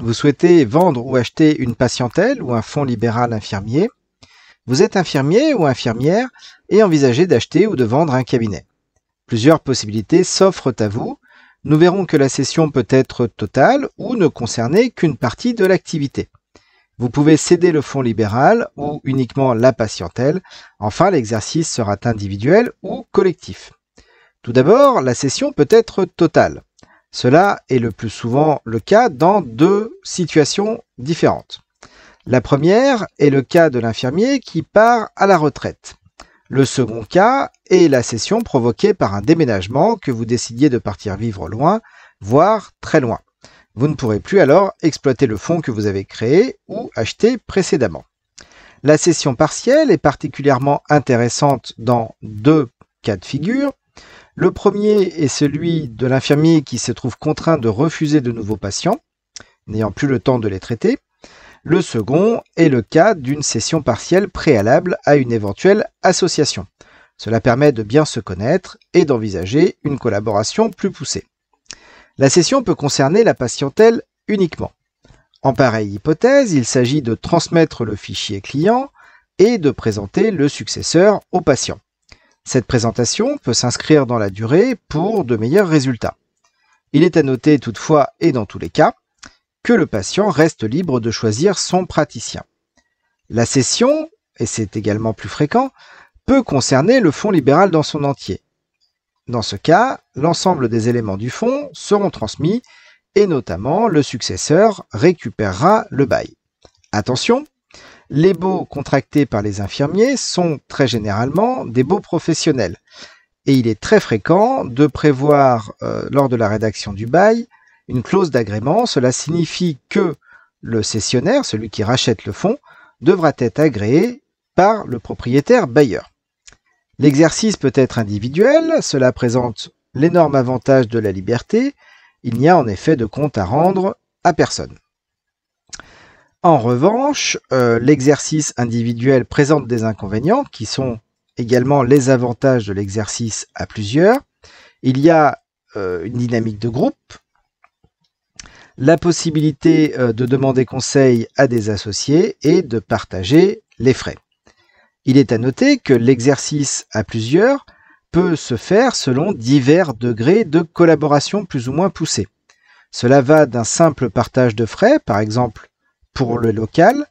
Vous souhaitez vendre ou acheter une patientèle ou un fonds libéral infirmier. Vous êtes infirmier ou infirmière et envisagez d'acheter ou de vendre un cabinet. Plusieurs possibilités s'offrent à vous. Nous verrons que la cession peut être totale ou ne concerner qu'une partie de l'activité. Vous pouvez céder le fonds libéral ou uniquement la patientèle. Enfin, l'exercice sera individuel ou collectif. Tout d'abord, la cession peut être totale. Cela est le plus souvent le cas dans deux situations différentes. La première est le cas de l'infirmier qui part à la retraite. Le second cas est la cession provoquée par un déménagement, que vous décidiez de partir vivre loin, voire très loin. Vous ne pourrez plus alors exploiter le fonds que vous avez créé ou acheté précédemment. La cession partielle est particulièrement intéressante dans deux cas de figure. Le premier est celui de l'infirmier qui se trouve contraint de refuser de nouveaux patients, n'ayant plus le temps de les traiter. Le second est le cas d'une cession partielle préalable à une éventuelle association. Cela permet de bien se connaître et d'envisager une collaboration plus poussée. La cession peut concerner la patientèle uniquement. En pareille hypothèse, il s'agit de transmettre le fichier client et de présenter le successeur au patient. Cette présentation peut s'inscrire dans la durée pour de meilleurs résultats. Il est à noter toutefois, et dans tous les cas, que le patient reste libre de choisir son praticien. La cession, et c'est également plus fréquent, peut concerner le fonds libéral dans son entier. Dans ce cas, l'ensemble des éléments du fonds seront transmis et notamment le successeur récupérera le bail. Attention, les baux contractés par les infirmiers sont très généralement des baux professionnels et il est très fréquent de prévoir lors de la rédaction du bail une clause d'agrément. Cela signifie que le cessionnaire, celui qui rachète le fonds, devra être agréé par le propriétaire bailleur. L'exercice peut être individuel, cela présente l'énorme avantage de la liberté. Il n'y a en effet de compte à rendre à personne. En revanche, l'exercice individuel présente des inconvénients qui sont également les avantages de l'exercice à plusieurs. Il y a une dynamique de groupe, la possibilité de demander conseil à des associés et de partager les frais. Il est à noter que l'exercice à plusieurs peut se faire selon divers degrés de collaboration plus ou moins poussés. Cela va d'un simple partage de frais, par exemple pour le local,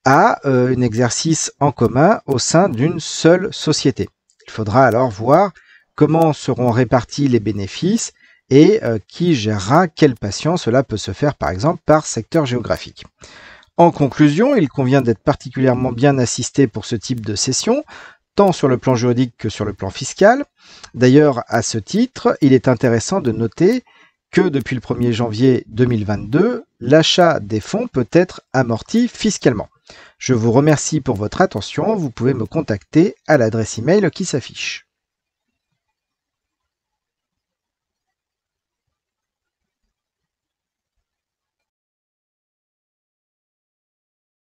à un exercice en commun au sein d'une seule société. Il faudra alors voir comment seront répartis les bénéfices et qui gérera quel patient. Cela peut se faire par exemple par secteur géographique. En conclusion, il convient d'être particulièrement bien assisté pour ce type de cession, tant sur le plan juridique que sur le plan fiscal. D'ailleurs, à ce titre, il est intéressant de noter que depuis le 1er janvier 2022, l'achat des fonds peut être amorti fiscalement. Je vous remercie pour votre attention. Vous pouvez me contacter à l'adresse email qui s'affiche.